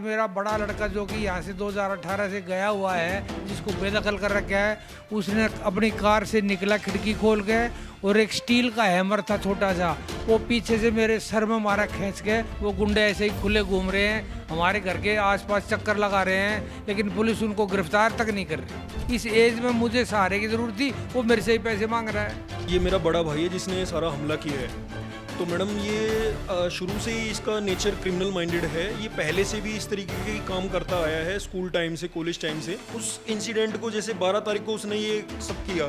मेरा बड़ा लड़का जो कि यहाँ से 2018 से गया हुआ है, जिसको बेदखल कर रखा है, उसने अपनी कार से निकला खिड़की खोल के, और एक स्टील का हैमर था छोटा सा, वो पीछे से मेरे सर में मारा खींच के। वो गुंडे ऐसे ही खुले घूम रहे हैं, हमारे घर के आसपास चक्कर लगा रहे हैं, लेकिन पुलिस उनको गिरफ्तार तक नहीं कर रही। इस एज में मुझे सहारे की जरूरत थी, वो मेरे से ही पैसे मांग रहा है। ये मेरा बड़ा भाई है जिसने सारा हमला किया है। तो मैडम ये शुरू से ही इसका नेचर क्रिमिनल माइंडेड है। ये पहले से भी इस तरीके के काम करता आया है, स्कूल टाइम से, कॉलेज टाइम से। उस इंसिडेंट को जैसे 12 तारीख को उसने ये सब किया,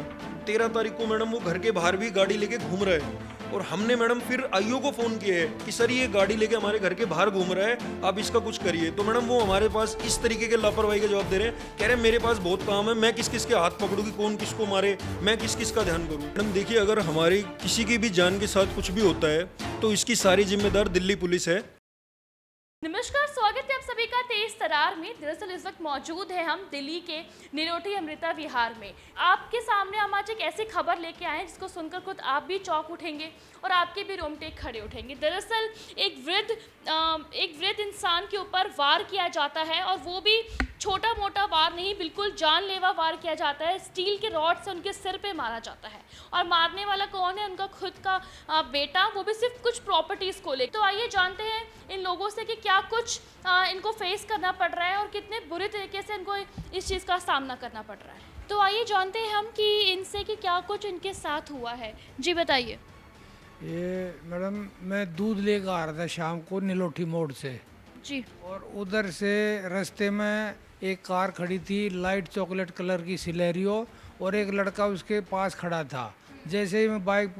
13 तारीख को मैडम वो घर के बाहर भी गाड़ी लेके घूम रहा है। और हमने मैडम फिर आईओ को फ़ोन किया है कि सर ये गाड़ी लेके हमारे घर के बाहर घूम रहा है, आप इसका कुछ करिए। तो मैडम वो हमारे पास इस तरीके के लापरवाही का जवाब दे रहे हैं, कह रहे हैं मेरे पास बहुत काम है, मैं किस किस के हाथ पकड़ूँ कि कौन किसको मारे, मैं किस किस का ध्यान करूँ। मैडम देखिए, अगर हमारी किसी की भी जान के साथ कुछ भी होता है तो इसकी सारी जिम्मेदार दिल्ली पुलिस है। नमस्कार, स्वागत है आप सभी का तेज तरार में। दरअसल इस वक्त मौजूद है हम दिल्ली के निरोठी अमृता विहार में। आपके सामने हम आज एक ऐसी खबर लेके आए हैं जिसको सुनकर खुद आप भी चौंक उठेंगे और आपके भी रोंगटे खड़े उठेंगे। दरअसल एक वृद्ध इंसान के ऊपर वार किया जाता है, और वो भी छोटा मोटा वार नहीं, बिल्कुल जानलेवा वार किया जाता है। स्टील के रॉड से उनके सिर पे मारा जाता है, और मारने वाला कौन है? उनका खुद का बेटा, वो भी सिर्फ कुछ प्रॉपर्टीज़ को लेकर। तो आइए जानते हैं इन लोगों से कि क्या कुछ इनको फेस करना पड़ रहा है और कितने बुरे तरीके से इनको इस चीज़ का सामना करना पड़ रहा है। तो आइए जानते हैं हम कि इनसे कि क्या कुछ इनके साथ हुआ है। जी बताइए। ये मैडम, मैं दूध लेकर आ रहा था शाम को निलोठी मोड़ से, जी। और उधर से रास्ते में एक कार खड़ी थी, लाइट चॉकलेट कलर की सिलेरियो, और एक लड़का उसके पास खड़ा था। जैसे ही मैं बाइक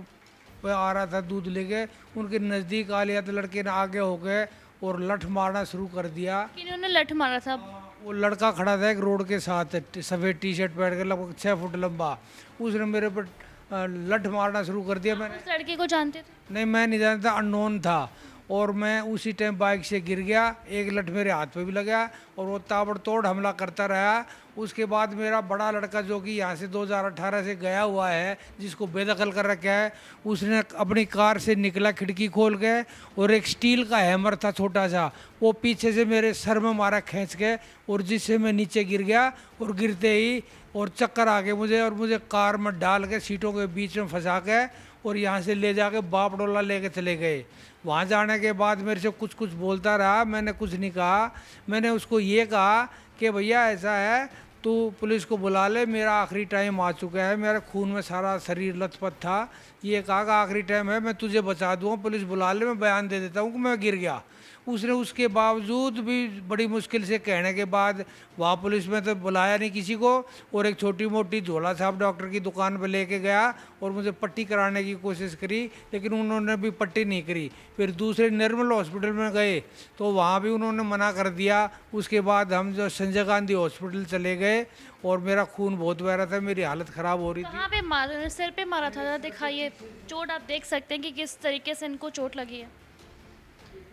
पे आ रहा था दूध लेके, उनके नज़दीक आ लिया तो लड़के ने आगे हो गए और लठ मारना शुरू कर दिया। इन्होंने लठ मारा था? वो लड़का खड़ा था एक रोड के साथ, सफ़ेद टी शर्ट पहन के, लगभग 6 फुट लंबा। उसने मेरे पर लठ मारना शुरू कर दिया। मैंने उस लड़के को जानते थे? नहीं, मैं नहीं जानता, अननोन था। और मैं उसी टाइम बाइक से गिर गया, एक लठ मेरे हाथ पे भी लगा, और वो ताबड़तोड़ हमला करता रहा। उसके बाद मेरा बड़ा लड़का जो कि यहाँ से 2018 से गया हुआ है, जिसको बेदखल कर रखा है, उसने अपनी कार से निकला खिड़की खोल के, और एक स्टील का हैमर था छोटा सा, वो पीछे से मेरे सर में मारा खींच के, और जिससे मैं नीचे गिर गया। और गिरते ही और चक्कर आ गए मुझे, और मुझे कार में डाल के सीटों के बीच में फंसा के और यहाँ से ले जाके बापडोला लेके चले गए। वहाँ जाने के बाद मेरे से कुछ कुछ बोलता रहा, मैंने कुछ नहीं कहा। मैंने उसको ये कहा कि भैया ऐसा है, तू पुलिस को बुला ले, मेरा आखिरी टाइम आ चुका है, मेरे खून में सारा शरीर लथपथ था। ये कहा कि आखिरी टाइम है, मैं तुझे बचा दूँगा, पुलिस बुला ले, मैं बयान दे देता हूँ कि मैं गिर गया। उसने उसके बावजूद भी बड़ी मुश्किल से कहने के बाद वहाँ पुलिस में तो बुलाया नहीं किसी को, और एक छोटी मोटी झोला साहब डॉक्टर की दुकान पर लेके गया और मुझे पट्टी कराने की कोशिश करी, लेकिन उन्होंने भी पट्टी नहीं करी। फिर दूसरे निर्मल हॉस्पिटल में गए तो वहाँ भी उन्होंने मना कर दिया। उसके बाद हम जो संजय गांधी हॉस्पिटल चले गए, और मेरा खून बहुत बह रहा था, मेरी हालत ख़राब हो रही थी। कहाँ पे मारा? सिर पे मारा था? दिखाइए चोट, आप देख सकते हैं कि किस तरीके से इनको चोट लगी है।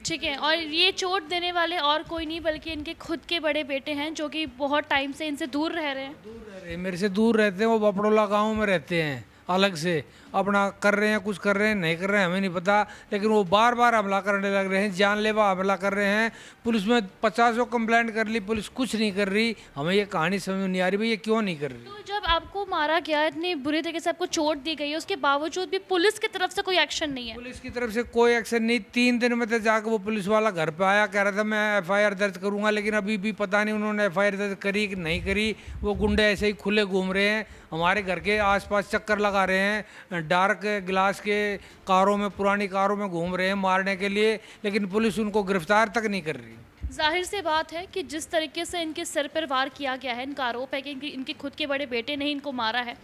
ठीक है, और ये चोट देने वाले और कोई नहीं बल्कि इनके खुद के बड़े बेटे हैं, जो कि बहुत टाइम से इनसे दूर रह रहे हैं। मेरे से दूर रहते हैं, वो बपड़ोला गांव में रहते हैं, अलग से अपना कर रहे हैं, कुछ कर रहे हैं, नहीं कर रहे हैं हमें नहीं पता, लेकिन वो बार बार हमला करने लग रहे हैं, जानलेवा हमला कर रहे हैं। पुलिस में 50 कंप्लेंट कर ली, पुलिस कुछ नहीं कर रही। हमें ये कहानी समझ में नहीं आ रही भाई, ये क्यों नहीं कर रही। तो जब आपको मारा गया, इतनी बुरी तरीके से आपको चोट दी गई है, उसके बावजूद भी पुलिस की तरफ से कोई एक्शन नहीं है? पुलिस की तरफ से कोई एक्शन नहीं। 3 दिन में तो जाकर वो पुलिस वाला घर पे आया, कह रहा था मैं FIR दर्ज करूंगा, लेकिन अभी भी पता नहीं उन्होंने FIR दर्ज करी कि नहीं करी। वो गुंडे ऐसे ही खुले घूम रहे हैं, हमारे घर के आसपास चक्कर लगा रहे हैं, डार्क ग्लास के कारों में, पुरानी कारों में घूम रहे हैं मारने के लिए, लेकिन पुलिस उनको गिरफ्तार तक नहीं कर रही। जाहिर सी बात है कि जिस तरीके से इनके सिर पर वार किया गया है, इनका आरोप है कि इनके खुद के बड़े बेटे ने इनको मारा है।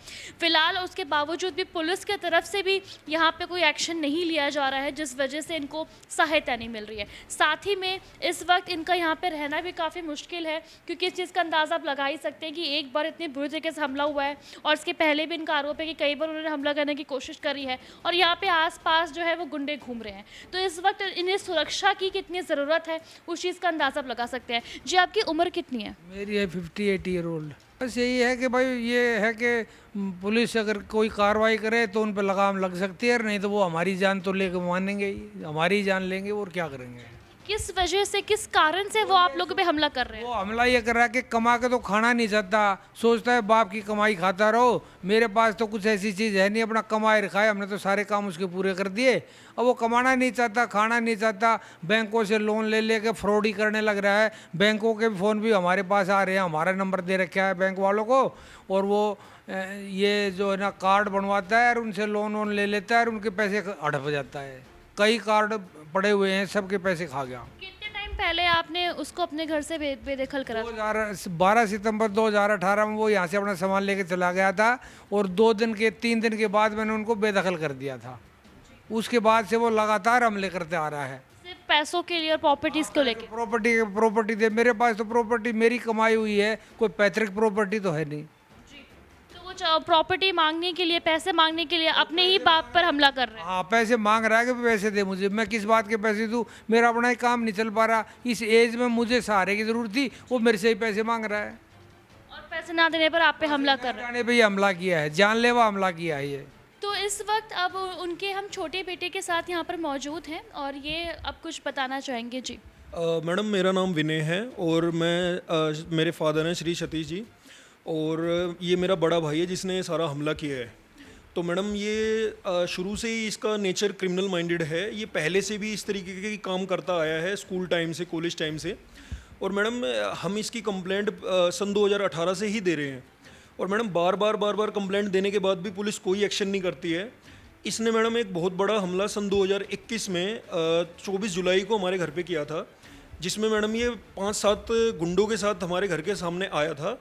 फिलहाल उसके बावजूद भी पुलिस की तरफ से भी यहाँ पे कोई एक्शन नहीं लिया जा रहा है, जिस वजह से इनको सहायता नहीं मिल रही है। साथ ही में इस वक्त इनका यहाँ पे रहना भी काफ़ी मुश्किल है, क्योंकि इस चीज़ का अंदाज़ा आप लगा ही सकते हैं कि एक बार इतनी बुरी तरीके से हमला हुआ है, और इसके पहले भी इनका आरोप है कि कई बार उन्होंने हमला करने की कोशिश करी है, और यहाँ पे आस-पास जो है वो गुंडे घूम रहे हैं। तो इस वक्त इन्हें सुरक्षा की कितनी ज़रूरत है, उस चीज़ का अंदाज़ा आप लगा सकते हैं। जी, आपकी उम्र कितनी है? मेरी है 58 ईयर ओल्ड। बस यही है कि भाई, ये है कि पुलिस अगर कोई कार्रवाई करे तो उन पर लगाम लग सकती है, नहीं तो वो हमारी जान तो लेके मानेंगे ही, हमारी जान लेंगे और क्या करेंगे। किस वजह से, किस कारण से वो आप लोगों पे हमला कर रहे हैं? वो हमला ये कर रहा है कि कमा के तो खाना नहीं चाहता, सोचता है बाप की कमाई खाता रहो, मेरे पास तो कुछ ऐसी चीज़ है नहीं, अपना कमाए रखा है, हमने तो सारे काम उसके पूरे कर दिए। अब वो कमाना नहीं चाहता, खाना नहीं चाहता, बैंकों से लोन ले लेके फ्रॉड ही करने लग रहा है। बैंकों के फ़ोन भी हमारे पास आ रहे हैं, हमारा नंबर दे रखा है बैंक वालों को, और वो ये जो है ना कार्ड बनवाता है और उनसे लोन वोन ले लेता है और उनके पैसे हड़प जाता है। कई कार्ड पड़े हुए हैं, सबके पैसे खा गया। कितने टाइम पहले आपने उसको अपने घर से बेदखल करा? 12 सितंबर 2018 में वो यहाँ से अपना सामान लेके चला गया था और 3 दिन के बाद मैंने उनको बेदखल कर दिया था। उसके बाद से वो लगातार हमले करते आ रहा है। सिर्फ पैसों के लिए और प्रॉपर्टीज को लेके? प्रॉपर्टी दे, मेरे पास तो प्रॉपर्टी मेरी कमाई हुई है, कोई पैतृक प्रॉपर्टी तो है नहीं। तो वो प्रॉपर्टी मांगने के लिए, पैसे मांगने के लिए अपने ही बाप पर हमला कर रहे हैं? हाँ, पैसे मांग रहा है कि पैसे दे मुझे, मैं किस बात के पैसे दूँ, मेरा अपना ही काम नहीं चल पा रहा, इस एज में मुझे सहारे की ज़रूरत थी, वो मेरे से ही पैसे मांग रहा है। और पैसे ना देने पर आप पे हमला कर रहे हैं? जाने पे ये हमला किया है, जानलेवा हमला किया है ये। तो इस वक्त अब उनके हम छोटे बेटे के साथ यहाँ पर मौजूद हैं और ये अब कुछ बताना चाहेंगे। जी मैडम, मेरा नाम विनय है और मेरे फादर हैं श्री सतीश जी, और ये मेरा बड़ा भाई है जिसने ये सारा हमला किया है। तो मैडम ये शुरू से ही इसका नेचर क्रिमिनल माइंडेड है, ये पहले से भी इस तरीके के काम करता आया है स्कूल टाइम से, कॉलेज टाइम से। और मैडम हम इसकी कंप्लेंट सन 2018 से ही दे रहे हैं, और मैडम बार बार कंप्लेंट देने के बाद भी पुलिस कोई एक्शन नहीं करती है। इसने मैडम एक बहुत बड़ा हमला सन 2021 में 24 जुलाई को हमारे घर पे किया था, जिसमें मैडम ये 5-7 गुंडों के साथ हमारे घर के सामने आया था।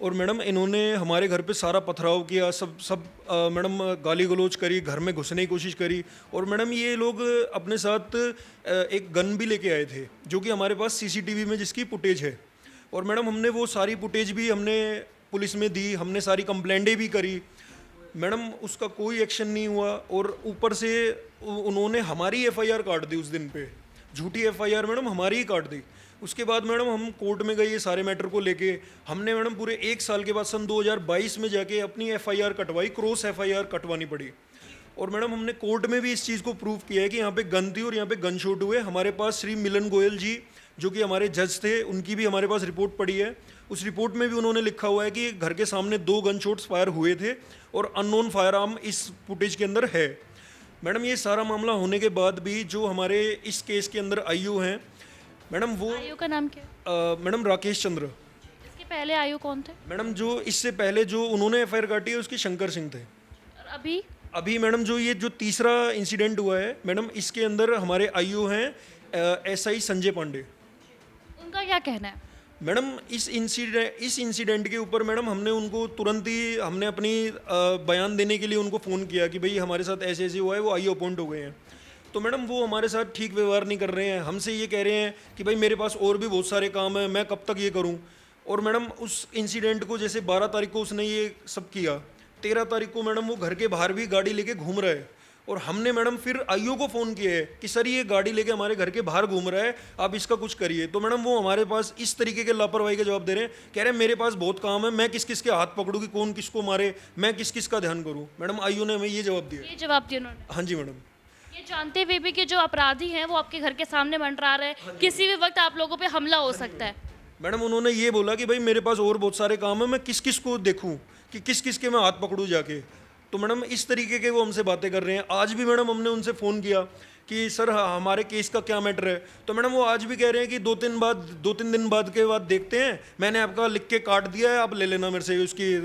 और मैडम इन्होंने हमारे घर पे सारा पथराव किया, सब मैडम गाली गलौज करी, घर में घुसने की कोशिश करी। और मैडम ये लोग अपने साथ एक गन भी लेके आए थे, जो कि हमारे पास सीसीटीवी में जिसकी फुटेज है। और मैडम हमने वो सारी फुटेज भी हमने पुलिस में दी, हमने सारी कंप्लेंटें भी करी, मैडम उसका कोई एक्शन नहीं हुआ। और ऊपर से उन्होंने हमारी एफआईआर काट दी उस दिन पे, झूठी एफआईआर मैडम हमारी ही काट दी। उसके बाद मैडम हम कोर्ट में गए ये सारे मैटर को लेके, हमने मैडम पूरे 1 साल के बाद सन 2022 में जाके अपनी एफआईआर कटवाई, क्रॉस एफआईआर कटवानी पड़ी। और मैडम हमने कोर्ट में भी इस चीज़ को प्रूव किया है कि यहाँ पे गन थी और यहाँ पे गन शॉट हुए। हमारे पास श्री मिलन गोयल जी जो कि हमारे जज थे, उनकी भी हमारे पास रिपोर्ट पड़ी है। उस रिपोर्ट में भी उन्होंने लिखा हुआ है कि घर के सामने 2 गन शॉट्स फायर हुए थे और अननोन फायर आर्म इस फुटेज के अंदर है। मैडम ये सारा मामला होने के बाद भी जो हमारे इस केस के अंदर आईओ हैं मैडम, वो आयु का नाम क्या है? मैडम राकेश चंद्र। इसके पहले आयु कौन थे? मैडम जो इससे पहले जो उन्होंने एफआईआर काटी है उसकी शंकर सिंह थे। और अभी मैडम जो ये जो तीसरा इंसिडेंट हुआ है मैडम, इसके अंदर हमारे आईओ हैं एसआई संजय पांडे। उनका क्या कहना है? मैडम इस इंसिडेंट के ऊपर मैडम हमने उनको तुरंत ही हमने अपनी बयान देने के लिए उनको फ़ोन किया कि भाई हमारे साथ ऐसे ऐसे हुआ है, वो आईओ अपॉइंट हो गए हैं। तो मैडम वो हमारे साथ ठीक व्यवहार नहीं कर रहे हैं, हमसे ये कह रहे हैं कि भाई मेरे पास और भी बहुत सारे काम हैं, मैं कब तक ये करूं। और मैडम उस इंसिडेंट को जैसे 12 तारीख को उसने ये सब किया, 13 तारीख को मैडम वो घर के बाहर भी गाड़ी लेके घूम रहा है। और हमने मैडम फिर आईओ को फ़ोन किया है कि सर ये गाड़ी लेके हमारे घर के बाहर घूम रहा है, आप इसका कुछ करिए। तो मैडम वो हमारे पास इस तरीके के लापरवाही के जवाब दे रहे हैं, कह रहे हैं मेरे पास बहुत काम है, मैं किस किस के हाथ पकड़ूँ कि कौन किसको मारे, मैं किस किस का ध्यान करूँ। मैडम आईओ ने हमें ये जवाब दिया। ये जवाब दिया उन्होंने? हाँ जी मैडम। ये जानते हुए भी कि जो अपराधी हैं वो आपके घर के सामने मंडरा रहे हैं, किसी भी वक्त आप लोगों पे हमला हो सकता है। मैडम उन्होंने ये बोला कि भाई मेरे पास और बहुत सारे काम है, मैं किस किस को देखूं कि किस किस के मैं हाथ पकड़ूं जाके। तो मैडम इस तरीके के वो हमसे बातें कर रहे हैं। आज भी मैडम हमने उनसे फ़ोन किया कि सर हमारे केस का क्या मैटर है, तो मैडम वो आज भी कह रहे हैं कि 2-3 दिन बाद के बाद देखते हैं, मैंने आपका लिख के काट दिया है, आप ले लेना मेरे से, उसकी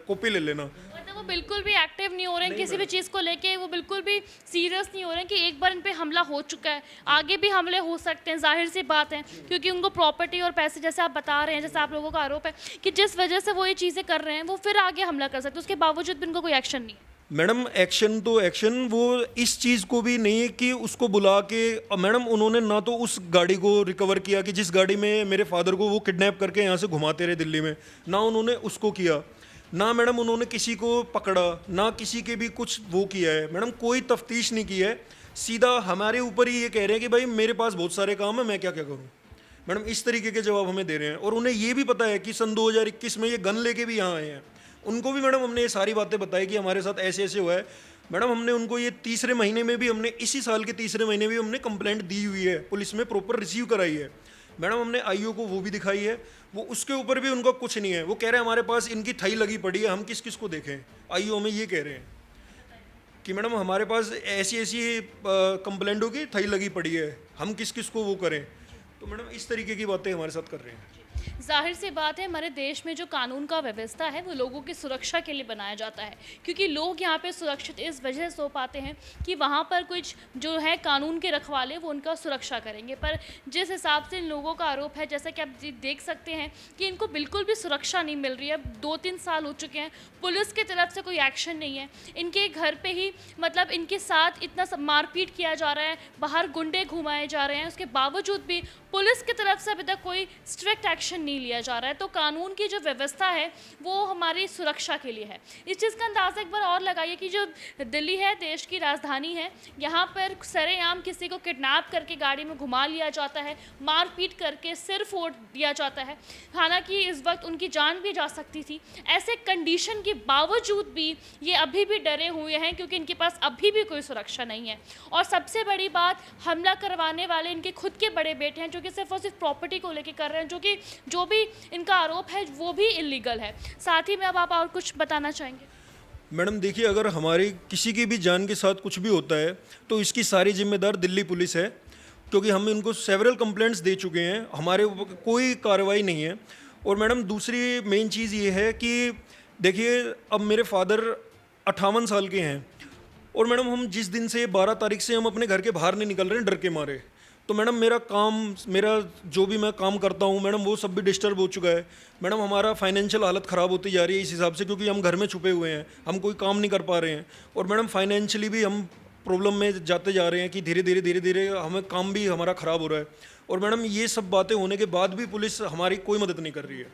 कॉपी ले लेना। मतलब वो बिल्कुल भी एक्टिव नहीं हो रहे हैं किसी भी चीज़ को लेके, वो बिल्कुल भी सीरियस नहीं हो रहे हैं कि एक बार इन पे हमला हो चुका है, आगे भी हमले हो सकते हैं, जाहिर सी बात है, क्योंकि उनको प्रॉपर्टी और पैसे जैसे आप बता रहे हैं, जैसे आप लोगों का आरोप है कि जिस वजह से वो ये चीज़ें कर रहे हैं वो फिर आगे हमला कर सकते हैं, उसके बावजूद भी उनको कोई एक्शन नहीं है। मैडम एक्शन तो एक्शन, वो इस चीज़ को भी नहीं है कि उसको बुला के, मैडम उन्होंने ना तो उस गाड़ी को रिकवर किया कि जिस गाड़ी में मेरे फादर को वो किडनैप करके यहाँ से घुमाते रहे दिल्ली में, ना उन्होंने उसको किया, ना मैडम उन्होंने किसी को पकड़ा, ना किसी के भी कुछ वो किया है। मैडम कोई तफ्तीश नहीं की है, सीधा हमारे ऊपर ही ये कह रहे हैं कि भाई मेरे पास बहुत सारे काम है, मैं क्या क्या करूँ। मैडम इस तरीके के जवाब हमें दे रहे हैं। और उन्हें ये भी पता है कि सन 2021 में ये गन लेके भी यहाँ आए हैं, उनको भी मैडम हमने ये सारी बातें बताई कि हमारे साथ ऐसे ऐसे हुआ है। मैडम हमने उनको ये तीसरे महीने में भी हमने इसी साल के तीसरे महीने भी हमने कंप्लेंट दी हुई है, पुलिस में प्रॉपर रिसीव कराई है मैडम। हमने आईओ को वो भी दिखाई है, वो उसके ऊपर भी उनका कुछ नहीं है। वो कह रहे हैं हमारे पास इनकी थई लगी पड़ी है, हम किस किस को देखें। आईओ में ये कह रहे हैं कि मैडम हमारे पास ऐसी ऐसी कंप्लेंटों की थई लगी पड़ी है, हम किस किस को वो करें। तो मैडम इस तरीके की बातें हमारे साथ कर रहे हैं। जाहिर सी बात है, हमारे देश में जो कानून का व्यवस्था है वो लोगों की सुरक्षा के लिए बनाया जाता है, क्योंकि लोग यहाँ पे सुरक्षित इस वजह से हो पाते हैं कि वहाँ पर कुछ जो है कानून के रखवाले वो उनका सुरक्षा करेंगे। पर जिस हिसाब से इन लोगों का आरोप है, जैसा कि आप देख सकते हैं कि इनको बिल्कुल भी सुरक्षा नहीं मिल रही है। 2-3 साल हो चुके हैं, पुलिस की तरफ से कोई एक्शन नहीं है। इनके घर पे ही मतलब इनके साथ इतना मारपीट किया जा रहा है, बाहर गुंडे घुमाए जा रहे हैं, उसके बावजूद भी पुलिस की तरफ से अभी तक कोई स्ट्रिक्ट एक्शन नहीं लिया जा रहा है। तो कानून की जो व्यवस्था है वो हमारी सुरक्षा के लिए है। इस चीज़ का अंदाज़ा एक बार और लगाइए कि जो दिल्ली है, देश की राजधानी है, यहाँ पर सरेआम किसी को किडनैप करके गाड़ी में घुमा लिया जाता है, मारपीट करके सिर फोड़ दिया जाता है। हालांकि इस वक्त उनकी जान भी जा सकती थी। ऐसे कंडीशन के बावजूद भी ये अभी भी डरे हुए हैं, क्योंकि इनके पास अभी भी कोई सुरक्षा नहीं है। और सबसे बड़ी बात, हमला करवाने वाले इनके खुद के बड़े बेटे हैं, जो कि सिर्फ और सिर्फ प्रॉपर्टी को लेकर कर रहे हैं, जो भी इनका आरोप है वो भी इलीगल है। साथ ही में अब आप और कुछ बताना चाहेंगे? मैडम देखिए, अगर हमारी किसी की भी जान के साथ कुछ भी होता है तो इसकी सारी जिम्मेदार दिल्ली पुलिस है, क्योंकि हम इनको सेवरल कंप्लेंट्स दे चुके हैं, हमारे ऊपर कोई कार्रवाई नहीं है। और मैडम दूसरी मेन चीज़ ये है कि देखिए, अब मेरे फादर 58 साल के हैं, और मैडम हम जिस दिन से 12 तारीख से हम अपने घर के बाहर नहीं निकल रहे हैं डर के मारे। तो मैडम मेरा जो भी मैं काम करता हूँ मैडम, वो सब भी डिस्टर्ब हो चुका है। मैडम हमारा फाइनेंशियल हालत ख़राब होती जा रही है इस हिसाब से, क्योंकि हम घर में छुपे हुए हैं, हम कोई काम नहीं कर पा रहे हैं। और मैडम फाइनेंशियली भी हम प्रॉब्लम में जाते जा रहे हैं कि धीरे धीरे हमें काम भी हमारा ख़राब हो रहा है। और मैडम ये सब बातें होने के बाद भी पुलिस हमारी कोई मदद नहीं कर रही है।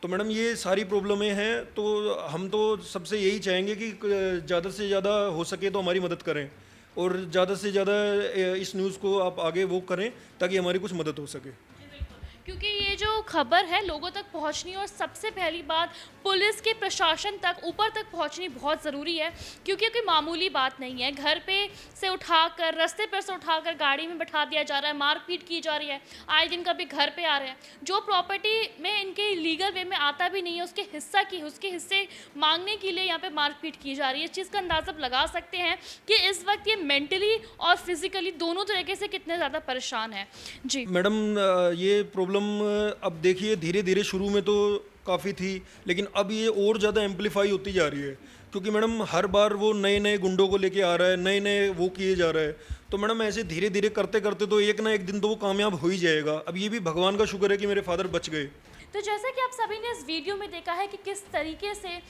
तो मैडम ये सारी प्रॉब्लमें हैं, तो हम तो सबसे यही चाहेंगे कि ज़्यादा से ज़्यादा हो सके तो हमारी मदद करें, और ज़्यादा से ज़्यादा इस न्यूज़ को आप आगे वो करें ताकि हमारी कुछ मदद हो सके। क्योंकि ये जो खबर है लोगों तक पहुंचनी, और सबसे पहली बात पुलिस के प्रशासन तक, ऊपर तक पहुंचनी बहुत ज़रूरी है, क्योंकि कोई मामूली बात नहीं है। घर पे से उठाकर, रास्ते पर से उठाकर गाड़ी में बैठा दिया जा रहा है, मारपीट की जा रही है, आए दिन कभी घर पे आ रहे हैं। जो प्रॉपर्टी में इनके लीगल वे में आता भी नहीं है, उसके हिस्से मांगने के लिए यहाँ पे मारपीट की जा रही है। इस चीज़ का अंदाज़ा लगा सकते हैं कि इस वक्त ये मेंटली और फिजिकली दोनों तरीके से कितने ज़्यादा परेशान है। जी मैडम ये प्रॉब्लम अब देखिए, धीरे धीरे शुरू में तो काफ़ी थी, लेकिन अब ये और ज़्यादा एम्पलीफाई होती जा रही है, क्योंकि मैडम हर बार वो नए नए गुंडों को लेके आ रहा है, नए नए वो किए जा रहा है। तो मैडम ऐसे धीरे धीरे करते करते तो एक ना एक दिन तो वो कामयाब हो ही जाएगा। अब ये भी भगवान का शुक्र है कि मेरे फादर बच गए। तो जैसा कि आप सभी ने इस वीडियो में देखा है कि किस तरीके से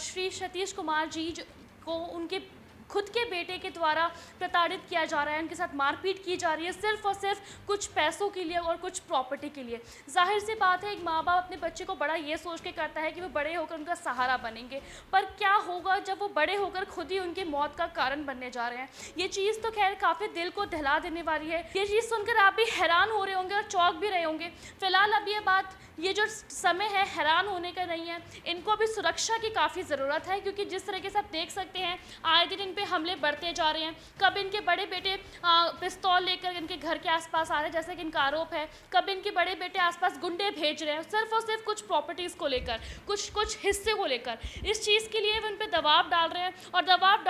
श्री सतीश कुमार जी को उनके खुद के बेटे के द्वारा प्रताड़ित किया जा रहा है, उनके साथ मारपीट की जा रही है, सिर्फ और सिर्फ कुछ पैसों के लिए और कुछ प्रॉपर्टी के लिए। जाहिर सी बात है, एक माँ बाप अपने बच्चे को बड़ा ये सोच के करता है कि वो बड़े होकर उनका सहारा बनेंगे, पर क्या होगा जब वो बड़े होकर खुद ही उनकी मौत का कारण बनने जा रहे हैं। ये चीज़ तो खैर काफ़ी दिल को दहला देने वाली है। ये चीज़ सुनकर आप भी हैरान हो रहे होंगे और चौंक भी रहे होंगे। फिलहाल अब ये जो समय है हैरान होने का नहीं है, इनको अभी सुरक्षा की काफ़ी ज़रूरत है, क्योंकि जिस तरीके से आप देख सकते हैं आए दिन इन पे हमले बढ़ते जा रहे हैं। कब इनके बड़े बेटे पिस्तौल लेकर इनके घर के आसपास आ रहे हैं, जैसे कि इनका आरोप है, कब इनके बड़े बेटे आसपास गुंडे भेज रहे हैं, सिर्फ और सिर्फ कुछ प्रॉपर्टीज़ को लेकर, कुछ हिस्से को लेकर। इस चीज़ के लिए वो इन पर दबाव डाल रहे हैं, और दबाव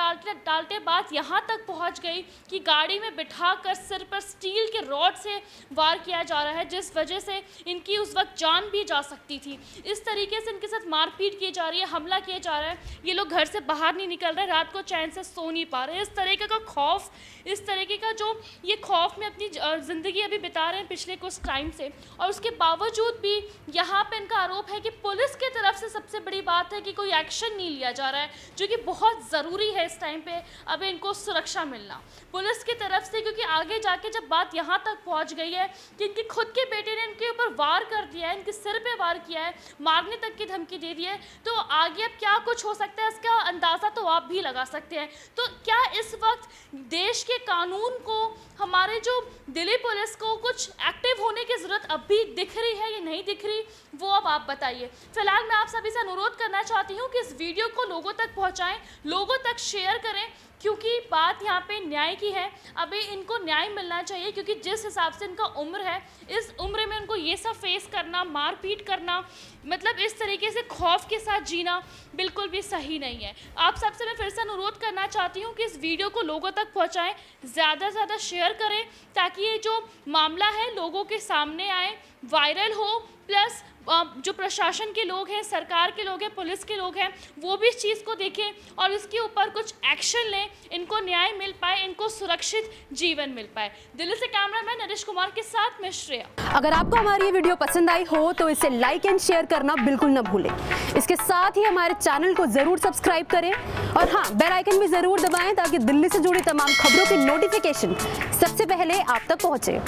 डालते बात यहाँ तक पहुँच गई कि गाड़ी में बिठा कर सिर पर स्टील के रॉड से वार किया जा रहा है, जिस वजह से इनकी उस वक्त जान भी जा सकती थी। इस तरीके से इनके साथ मारपीट की जा रही है, हमला किया जा रहा है। ये लोग घर से बाहर नहीं निकल रहे, रात को चैन से सो नहीं पा रहे। इस तरीके का खौफ, इस तरीके का जो ये खौफ में अपनी ज़िंदगी अभी बिता रहे हैं पिछले कुछ टाइम से, और उसके बावजूद भी यहाँ पे इनका आरोप है कि पुलिस की तरफ से सबसे बड़ी बात है कि कोई एक्शन नहीं लिया जा रहा है, जो कि बहुत ज़रूरी है इस टाइम पे अभी इनको सुरक्षा मिलना पुलिस की तरफ से। क्योंकि आगे जाके जब बात यहाँ तक पहुँच गई है कि इनके खुद के बेटे ने इनके ऊपर वार कर दिया है, इनके सिर पे वार किया है, मारने तक की धमकी दे दी है, तो आगे अब क्या कुछ हो सकता है इसका अंदाज़ा तो आप भी लगा सकते हैं। तो क्या इस वक्त देश के कानून को, हमारे जो दिल्ली पुलिस को कुछ एक्टिव होने की ज़रूरत अब भी दिख रही है या नहीं दिख रही, वो अब आप बताइए। फिलहाल मैं आप सभी से अनुरोध करना चाहती हूँ कि इस वीडियो को लोगों तक पहुँचाएँ, लोगों तक शेयर करें, क्योंकि बात यहाँ पे न्याय की है। अभी इनको न्याय मिलना चाहिए, क्योंकि जिस हिसाब से इनका उम्र है, इस उम्र में उनको ये सब फेस करना, मारपीट करना, मतलब इस तरीके से खौफ के साथ जीना बिल्कुल भी सही नहीं है। आप सबसे मैं फिर से अनुरोध करना चाहती हूँ कि इस वीडियो को लोगों तक पहुँचाएं, ज़्यादा से ज़्यादा शेयर करें, ताकि ये जो मामला है लोगों के सामने आए, वायरल हो, प्लस जो प्रशासन के लोग हैं, सरकार के लोग हैं, पुलिस के लोग हैं, वो भी इस चीज़ को देखें और इसके ऊपर कुछ एक्शन लें, इनको न्याय मिल पाए, इनको सुरक्षित जीवन मिल पाए। दिल्ली से कैमरामैन नरेश कुमार के साथ मैं श्रेया। अगर आपको हमारी ये वीडियो पसंद आई हो तो इसे लाइक एंड शेयर करना बिल्कुल न भूलें। इसके साथ ही हमारे चैनल को जरूर सब्सक्राइब करें और हाँ, बेल आइकन भी जरूर दबाएं ताकि दिल्ली से जुड़ी तमाम खबरों की नोटिफिकेशन सबसे पहले आप तक पहुंचे।